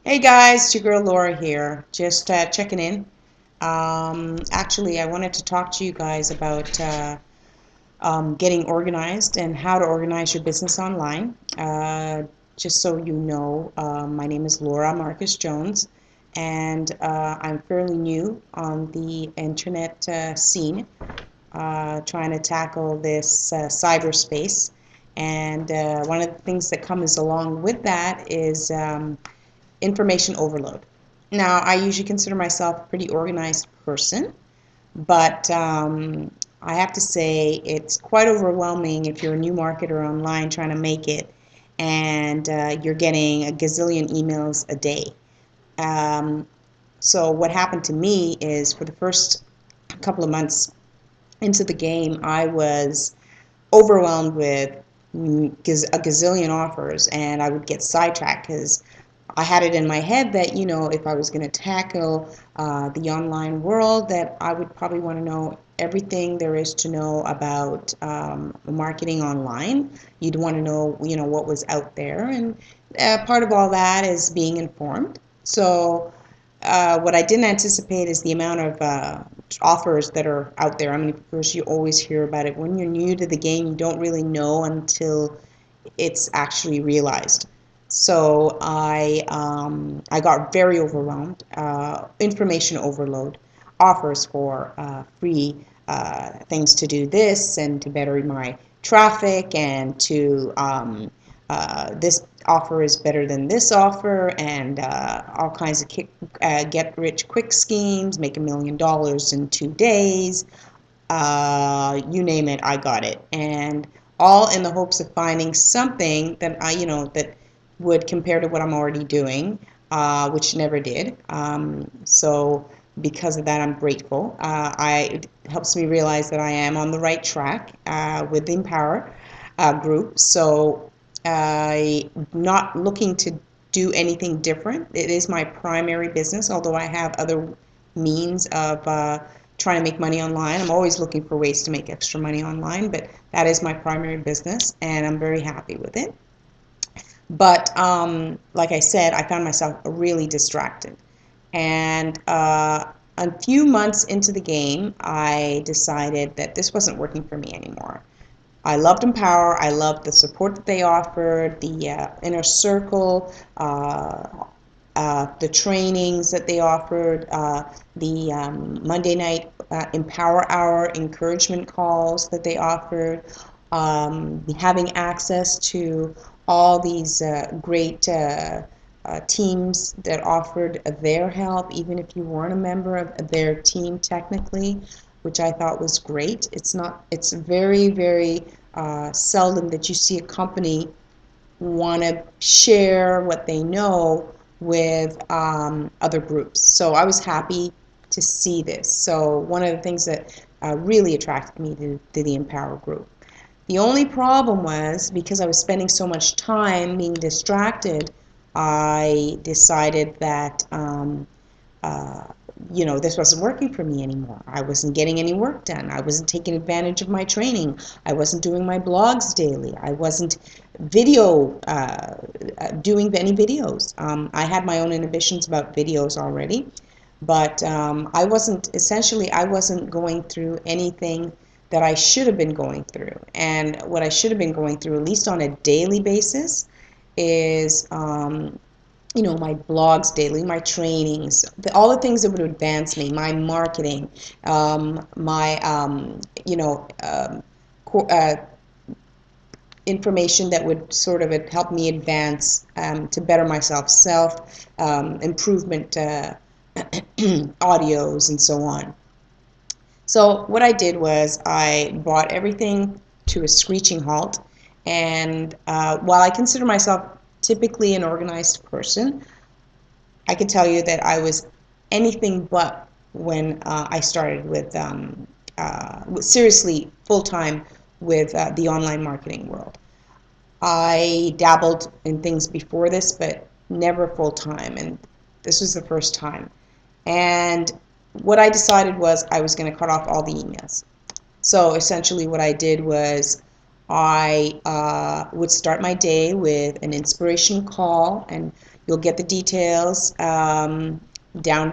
Hey guys, it's your girl Laura here. Just checking in. Actually, I wanted to talk to you guys about getting organized and how to organize your business online. Just so you know, my name is Laura Marcus Jones, and I'm fairly new on the internet scene, trying to tackle this cyberspace. And one of the things that comes along with that is information overload. Now, I usually consider myself a pretty organized person, but I have to say it's quite overwhelming if you're a new marketer online trying to make it and you're getting a gazillion emails a day. Um, so, what happened to me is for the first couple of months into the game, I was overwhelmed with a gazillion offers, and I would get sidetracked because I had it in my head that, if I was going to tackle the online world, that I would probably want to know everything there is to know about marketing online. You'd want to know, what was out there, and part of all that is being informed. So what I didn't anticipate is the amount of offers that are out there. I mean, of course, you always hear about it. When you're new to the game, you don't really know until it's actually realized. So I got very overwhelmed. Information overload, offers for free things to do this and to better my traffic, and to this offer is better than this offer, and all kinds of get rich quick schemes, make $1 million in 2 days. You name it, I got it. And all in the hopes of finding something that that would compare to what I'm already doing, which never did. So because of that, I'm grateful. It helps me realize that I am on the right track with the Empower group. So I'm not looking to do anything different. It is my primary business, although I have other means of trying to make money online. I'm always looking for ways to make extra money online, but that is my primary business, and I'm very happy with it. But like I said, I found myself really distracted. And a few months into the game, I decided that this wasn't working for me anymore. I loved Empower. I loved the support that they offered, the inner circle, the trainings that they offered, the Monday night Empower Hour encouragement calls that they offered, having access to all these great teams that offered their help, even if you weren't a member of their team technically, which I thought was great. It's very, very seldom that you see a company want to share what they know with other groups. So I was happy to see this. So one of the things that really attracted me to the Empower group. The only problem was because I was spending so much time being distracted, I decided that uh, this wasn't working for me anymore. I wasn't getting any work done. I wasn't taking advantage of my training. I wasn't doing my blogs daily. I wasn't doing any videos. I had my own inhibitions about videos already, but I wasn't going through anything that I should have been going through. And what I should have been going through, at least on a daily basis, is my blogs daily, my trainings, all the things that would advance me, my marketing, my, information that would sort of help me advance to better myself, self improvement audios, and so on. So what I did was I brought everything to a screeching halt, and while I consider myself typically an organized person, I can tell you that I was anything but when I started seriously full time with the online marketing world. I dabbled in things before this, but never full time, and this was the first time. And what I decided was I was going to cut off all the emails. So essentially, what I did was I would start my day with an inspirational call, and You'll get the details down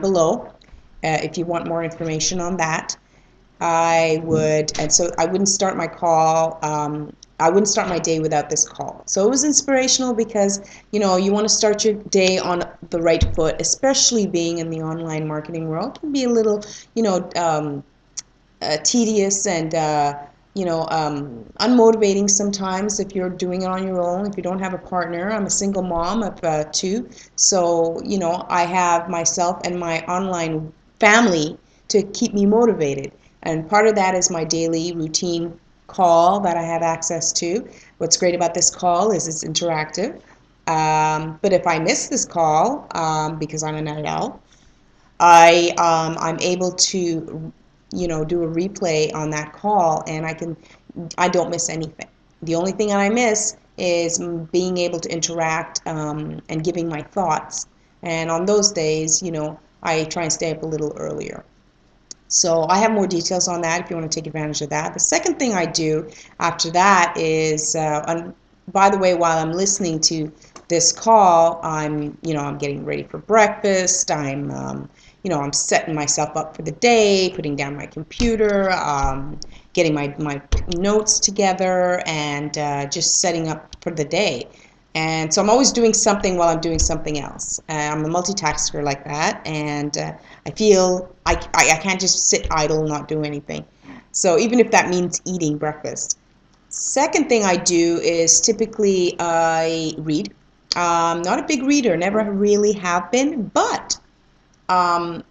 below if you want more information on that. And so I wouldn't start my call. I wouldn't start my day without this call. So it was inspirational because, you know, you want to start your day on the right foot, especially being in the online marketing world. It can be a little, you know, tedious and, unmotivating sometimes if you're doing it on your own, if you don't have a partner. I'm a single mom of two. So, you know, I have myself and my online family to keep me motivated. And part of that is my daily routine call that I have access to. What's great about this call is it's interactive. But if I miss this call, because I'm a night owl, I'm able to, you know, do a replay on that call, and I don't miss anything. The only thing that I miss is being able to interact and giving my thoughts. And on those days, you know, I try and stay up a little earlier. So I have more details on that if you want to take advantage of that. The second thing I do after that is, by the way, while I'm listening to this call, I'm getting ready for breakfast. I'm setting myself up for the day, putting down my computer, getting my notes together, and just setting up for the day. And so I'm always doing something while I'm doing something else. I'm a multitasker like that, and I feel I can't just sit idle and not do anything. So even if that means eating breakfast. Second thing I do is typically I read. Not a big reader, never really have been, but um,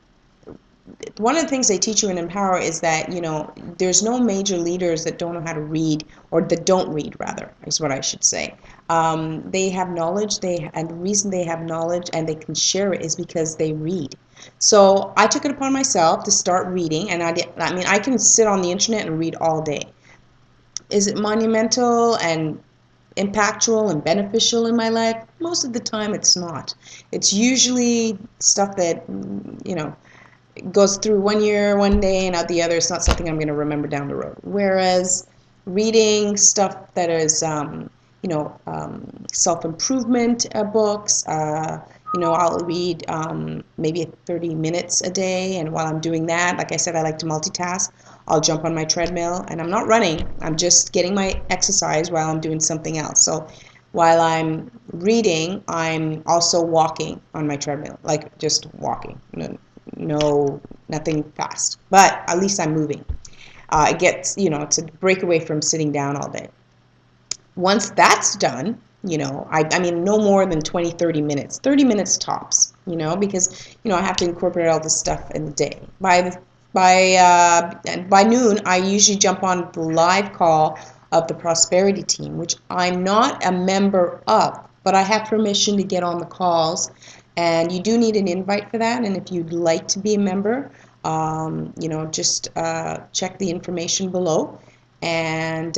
one of the things they teach you in Empower is that, you know, there's no major leaders that don't know how to read, or that don't read, rather, is what I should say. They have knowledge, and the reason they have knowledge and they can share it is because they read. So I took it upon myself to start reading, and I can sit on the internet and read all day. Is it monumental and impactful and beneficial in my life? Most of the time it's not. It's usually stuff that, you know, goes through one year, one day, and out the other. It's not something I'm going to remember down the road. Whereas reading stuff that is, self-improvement books, I'll read maybe 30 minutes a day. And while I'm doing that, like I said, I like to multitask. I'll jump on my treadmill, and I'm not running. I'm just getting my exercise while I'm doing something else. So while I'm reading, I'm also walking on my treadmill, like just walking. No, nothing fast, but at least I'm moving. It gets, it's a break away from sitting down all day. Once that's done, I mean, no more than 20, 30 minutes, 30 minutes tops, because, I have to incorporate all this stuff in the day. By noon, I usually jump on the live call of the Prosperity Team, which I'm not a member of, but I have permission to get on the calls. And you do need an invite for that. And if you'd like to be a member, just check the information below, and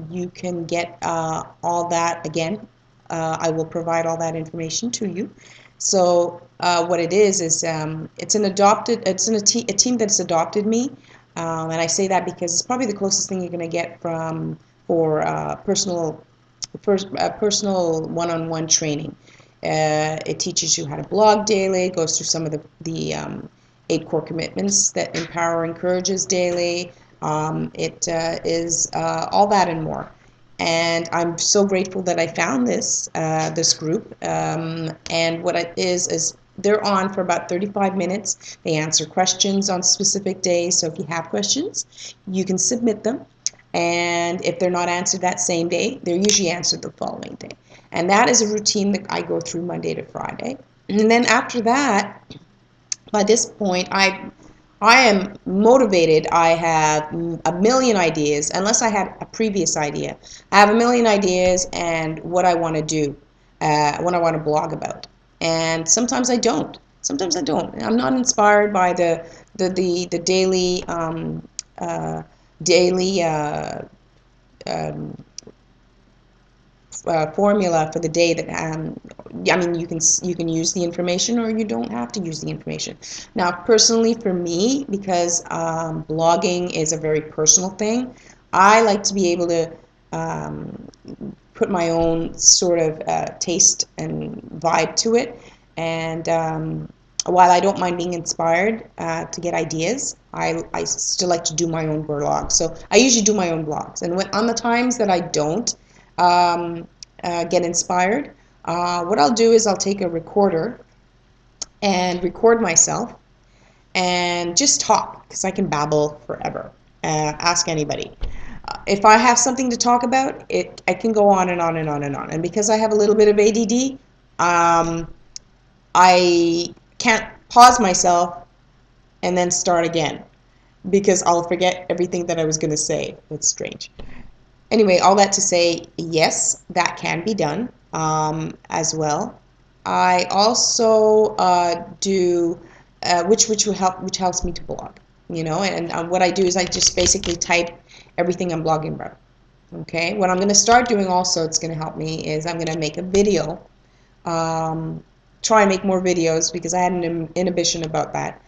you can get all that. Again, I will provide all that information to you. So what it is it's a team that's adopted me, and I say that because it's probably the closest thing you're going to get for personal one-on-one training. It teaches you how to blog daily, goes through some of the 8 core commitments that Empower encourages daily. It is all that and more. And I'm so grateful that I found this group. And what it is they're on for about 35 minutes. They answer questions on specific days. So if you have questions, you can submit them. And if they're not answered that same day, they're usually answered the following day. And that is a routine that I go through Monday to Friday. And then after that, by this point, I am motivated. I have a million ideas, unless I had a previous idea. I have a million ideas and what I want to do, what I want to blog about. And sometimes I don't. Sometimes I don't. I'm not inspired by the daily formula for the day that you can use the information, or you don't have to use the information. Now personally for me, because blogging is a very personal thing, I like to be able to put my own sort of taste and vibe to it. And while I don't mind being inspired to get ideas, I still like to do my own blog. So I usually do my own blogs. And on the times that I don't get inspired, what I'll do is I'll take a recorder and record myself and just talk, because I can babble forever. Ask anybody. If I have something to talk about, I can go on and on and on and on. And because I have a little bit of ADD, I can't pause myself and then start again, because I'll forget everything that I was going to say. It's strange. Anyway, all that to say, yes, that can be done as well. I also do which helps me to blog, and what I do is I just basically type everything I'm blogging about. Okay, what I'm going to start doing also, it's going to help me, is I'm going to make a video. Try and make more videos, because I had an inhibition about that,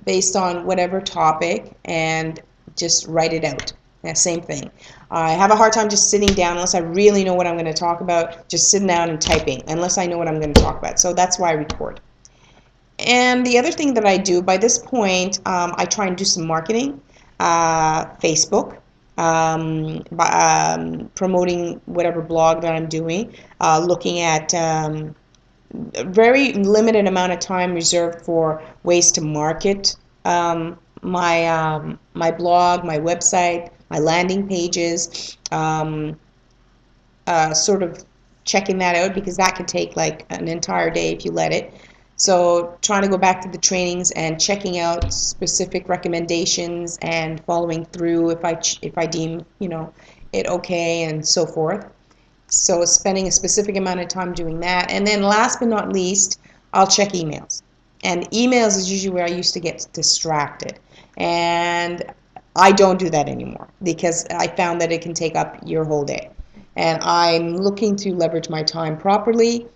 based on whatever topic, and just write it out. Yeah, same thing. I have a hard time just sitting down unless I really know what I'm going to talk about, just sitting down and typing, unless I know what I'm going to talk about. So that's why I record. And the other thing that I do, by this point, I try and do some marketing, Facebook, promoting whatever blog that I'm doing, looking at a very limited amount of time reserved for ways to market my blog, my website, my landing pages, sort of checking that out, because that could take like an entire day if you let it. So trying to go back to the trainings and checking out specific recommendations and following through if I deem it okay, and so forth. So spending a specific amount of time doing that. And then last but not least, I'll check emails. And emails is usually where I used to get distracted. And I don't do that anymore, because I found that it can take up your whole day. And I'm looking to leverage my time properly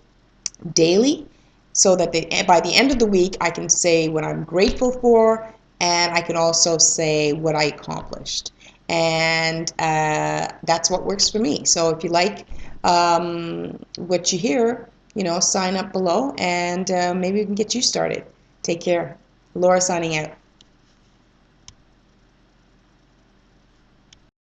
daily, so that by the end of the week I can say what I'm grateful for, and I can also say what I accomplished. And that's what works for me. So if you like what you hear, sign up below, and maybe we can get you started. Take care. Laura signing out.